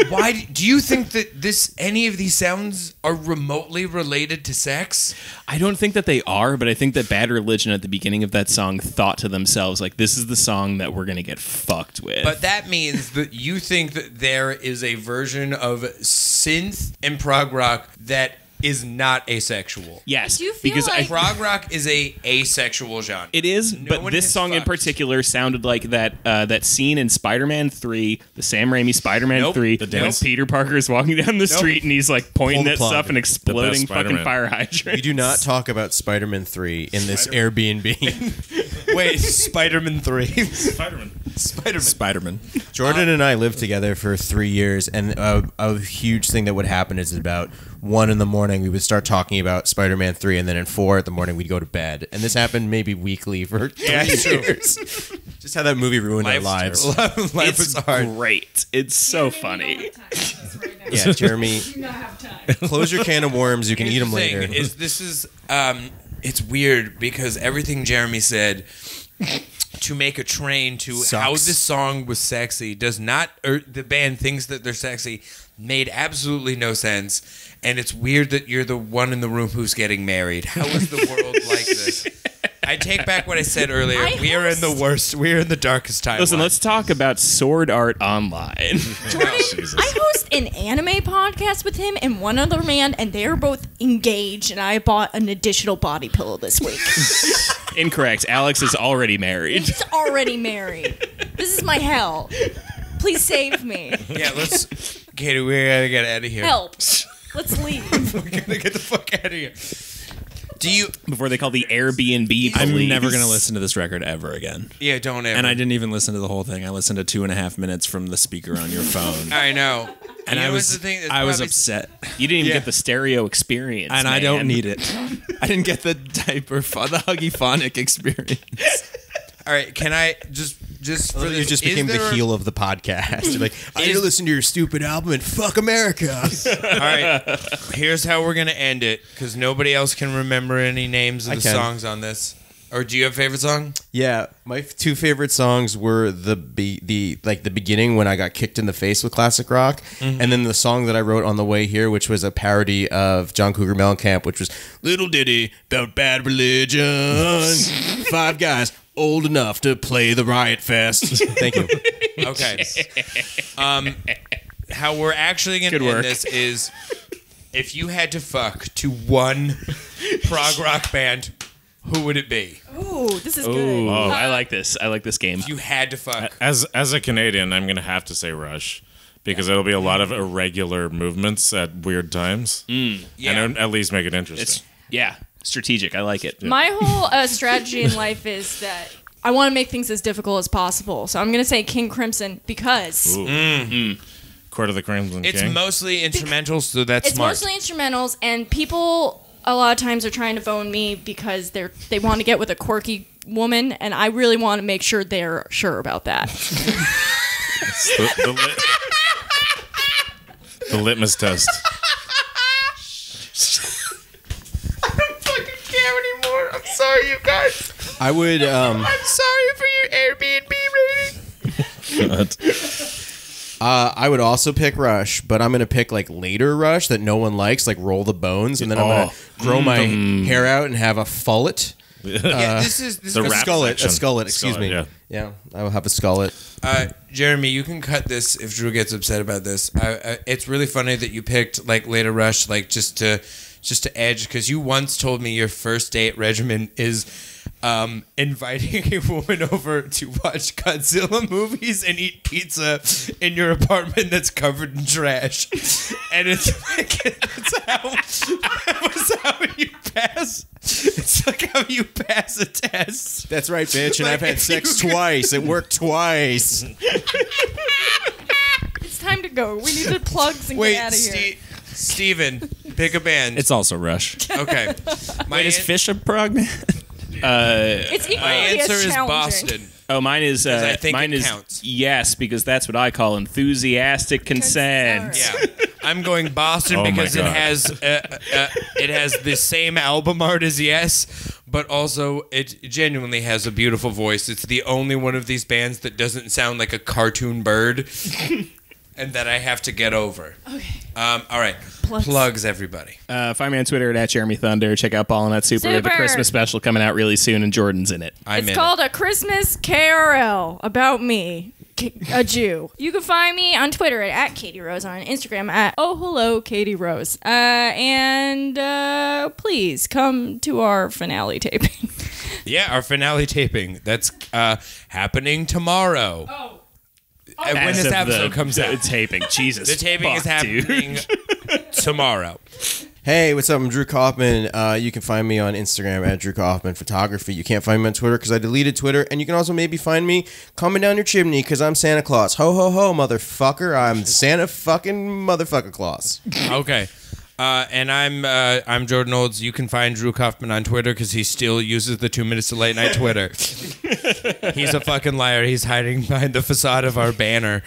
Why do you think that any of these sounds are remotely related to sex? I don't think that they are, but I think that Bad Religion at the beginning of that song thought to themselves, like, this is the song that we're going to get fucked with. But that means that you think that there is a version of synth and prog rock that is not asexual. Yes, I do feel because like- Prog rock is a asexual genre. it is, No but one this has song in fucked. particular sounded like that scene in Spider-Man 3, the Sam Raimi Spider-Man Nope. 3, The when dance. Peter Parker is walking down the street and he's like pointing Pull the at plug. stuff and exploding fucking Spider-Man. fire hydrants. We do not talk about Spider-Man 3 in this Airbnb. Wait, Spider-Man 3. Spider-Man. Spider-Man. Jordan and I lived together for 3 years, and a huge thing that would happen is about 1 a.m. we would start talking about Spider-Man 3, and then at 4 a.m. we'd go to bed. And this happened maybe weekly for 3 years. Just how that movie ruined our lives. Life It's is hard. great. It's so funny. Yeah, Jeremy, Do not have time. close your can of worms. You can eat them later. It's weird because everything Jeremy said to make a train to how Sucks. this song was sexy does not, or the band thinks that they're sexy, made absolutely no sense. And it's weird that you're the one in the room who's getting married. How is the world like this? I take back what I said earlier. We are in the worst. We are in the darkest time. Listen, let's talk about Sword Art Online. Jesus. I host an anime podcast with him and one other man, and they're both engaged, and I bought an additional body pillow this week. Incorrect. Alex is already married. He's already married. This is my hell. Please save me. Yeah, let's. Katie, we gotta get out of here. Help. Let's leave. We're gonna get the fuck out of here. Do you? Before they call the Airbnb I'm police. never going to listen to this record ever again. Yeah, don't ever. And I didn't even listen to the whole thing. I listened to 2.5 minutes from the speaker on your phone. I know. And You I know was, what's the thing? It's I was probably- upset. You didn't even Yeah. get the stereo experience, And I man. don't need it. I didn't get the diaper, the Huggy Phonic experience. All right, can I just for You this, just is became the there- heel of the podcast. You're like, I need to listen to your stupid album and fuck America. All right, here's how we're gonna end it because nobody else can remember any names of I the can. songs on this. Or do you have a favorite song? Yeah, my two favorite songs were the beginning when I got kicked in the face with classic rock, and then the song that I wrote on the way here, which was a parody of John Cougar Mellencamp, which was "Little Ditty About Bad Religion." 5 guys old enough to play the riot fest. Thank you. Okay. How we're actually gonna Good end work. this is if you had to fuck to one prog rock band, who would it be? Ooh, this is Ooh, good. I like this. I like this game. You had to fuck. As a Canadian, I'm gonna have to say Rush because it'll be a lot of irregular movements at weird times, Yeah. and it'll at least make it interesting. It's strategic. I like it. My whole strategy in life is that I want to make things as difficult as possible. So I'm going to say King Crimson because Court of the Crimson It's King. mostly instrumental, so that's it's smart. mostly instrumentals, and people a lot of times are trying to phone me because they want to get with a quirky woman, and I really want to make sure they're sure about that. It's the litmus test. I don't fucking care anymore. I'm sorry, you guys. I would. I'm sorry for your Airbnb rating. I would also pick Rush, but I'm gonna pick like later Rush that no one likes, like Roll the Bones, and then I'm gonna grow my hair out and have a fullet. Yeah, this is The A rap skullet, section. a skullet, excuse me. Yeah. Yeah, I will have a skullet. Jeremy, you can cut this if Drew gets upset about this. It's really funny that you picked like later Rush, like just to edge, because you once told me your first date regimen is inviting a woman over to watch Godzilla movies and eat pizza in your apartment that's covered in trash. And it's like that was how you pass. It's like how you pass a test. That's right, bitch. And Like, I've had if sex you- twice. It worked twice. It's time to go. We need the plugs and Wait, get out of here. Steven, pick a band. It's also Rush. Okay. Wait, is Fish a prog? It's equally My as answer is challenging. Boston. Oh, mine is. I think mine it is counts. yes, because that's what I call enthusiastic consent. Consent. Yeah, I'm going Boston Oh my because it God. has the same album art as Yes, but also it genuinely has a beautiful voice. It's the only one of these bands that doesn't sound like a cartoon bird, and that I have to get over. Okay. All right. Plugs, everybody. Find me on Twitter at Jeremy Thunder. Check out Ballin' That Super. The Super. Christmas special coming out really soon, and Jordan's in it. I'm It's in called A Christmas KRL about me. a Jew. You can find me on Twitter at Katie Rose, on Instagram at Oh Hello Katie Rose. And please come to our finale taping. Yeah, our finale taping. That's happening tomorrow. Oh. When As this of episode the comes out. taping. Jesus. The taping is fuck, dude. happening tomorrow. Hey, what's up? I'm Drew Kaufman. You can find me on Instagram at Drew Kaufman Photography. You can't find me on Twitter because I deleted Twitter. And you can also maybe find me coming down your chimney because I'm Santa Claus. Ho, ho, ho, motherfucker. I'm Santa fucking motherfucker Claus. Okay. And I'm Jordan Olds. You can find Drew Kaufman on Twitter because he still uses the 2 minutes to late night Twitter. He's a fucking liar. He's hiding behind the facade of our banner.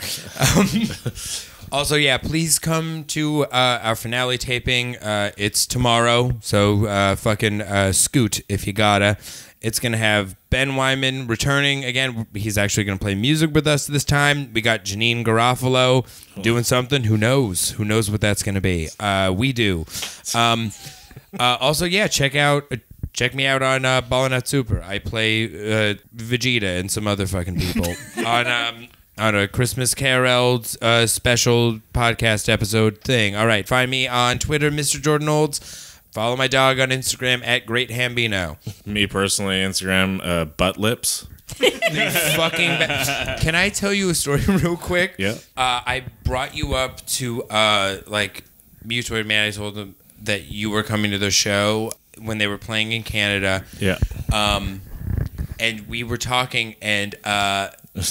Also, yeah, please come to our finale taping. It's tomorrow, so fucking scoot if you gotta. It's going to have Ben Wyman returning again. He's actually going to play music with us this time. We got Janine Garofalo doing something. Who knows? Who knows what that's going to be? We do. Also, yeah, check me out on Ballin' Out Super. I play Vegeta and some other fucking people on a Christmas Carol special podcast episode thing. All right, find me on Twitter, Mr. Jordan Olds. Follow my dog on Instagram at Great Hambino. Me personally, Instagram, butt lips. Can I tell you a story real quick? Yeah. I brought you up to Mutoid Man. I told them that you were coming to the show when they were playing in Canada. Yeah. And we were talking, and when I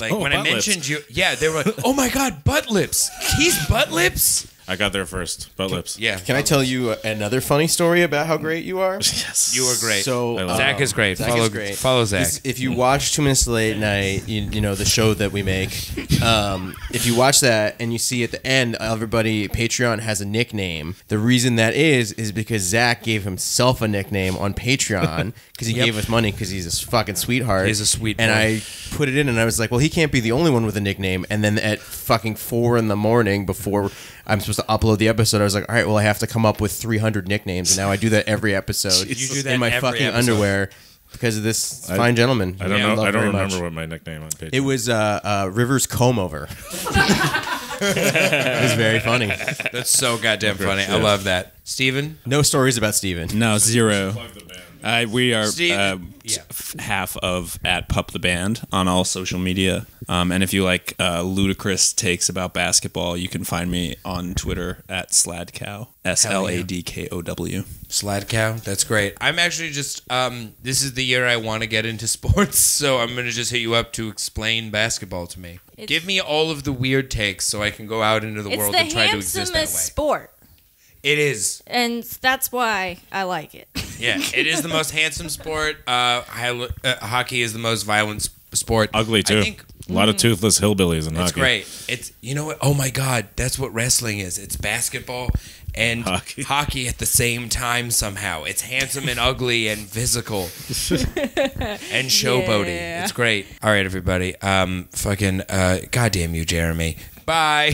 butt mentioned lips. you, yeah, they were like, "Oh my God, butt lips! He's butt lips." I got there first. Butt lips. Yeah. Can I tell you another funny story about how great you are? Yes. You were great. So Zach is great. Zach follow, is great. Follow Zach. If you watch 2 Minutes to Late Night, you know the show that we make. If you watch that and you see at the end, everybody Patreon has a nickname. The reason that is because Zach gave himself a nickname on Patreon because he gave us money because he's a fucking sweetheart. He's a sweet boy. And I put it in and I was like, well, he can't be the only one with a nickname. And then at fucking 4 a.m. before I'm supposed to upload the episode, I was like, all right, well, I have to come up with 300 nicknames. And now I do that every episode. You do that in my every fucking episode. underwear because of this fine gentleman. I don't Yeah, know. love I don't very much. remember what my nickname on Patreon. It was Rivers Comb Over. It was very funny. That's so goddamn funny. I Yeah. love that. Steven? No stories about Steven. No, zero. Plug the band. We are Yeah. half of at PUP the Band on all social media. And if you like ludicrous takes about basketball, you can find me on Twitter at Sladcow. SLADKOW. Slad cow. That's great. I'm actually just, this is the year I want to get into sports, so I'm going to just hit you up to explain basketball to me. Give me all of the weird takes so I can go out into the It's world the and try to exist that handsomest way. sport, It is. and that's why I like it. Yeah, it is the most handsome sport. Hockey is the most violent sport. Ugly too. I think A lot of toothless hillbillies in it's hockey. great. It's, you know what? Oh my God, that's what wrestling is. It's basketball and Hockey. hockey at the same time somehow. It's handsome and ugly and physical and showboaty. Yeah. It's great. All right, everybody. Goddamn you, Jeremy. Bye.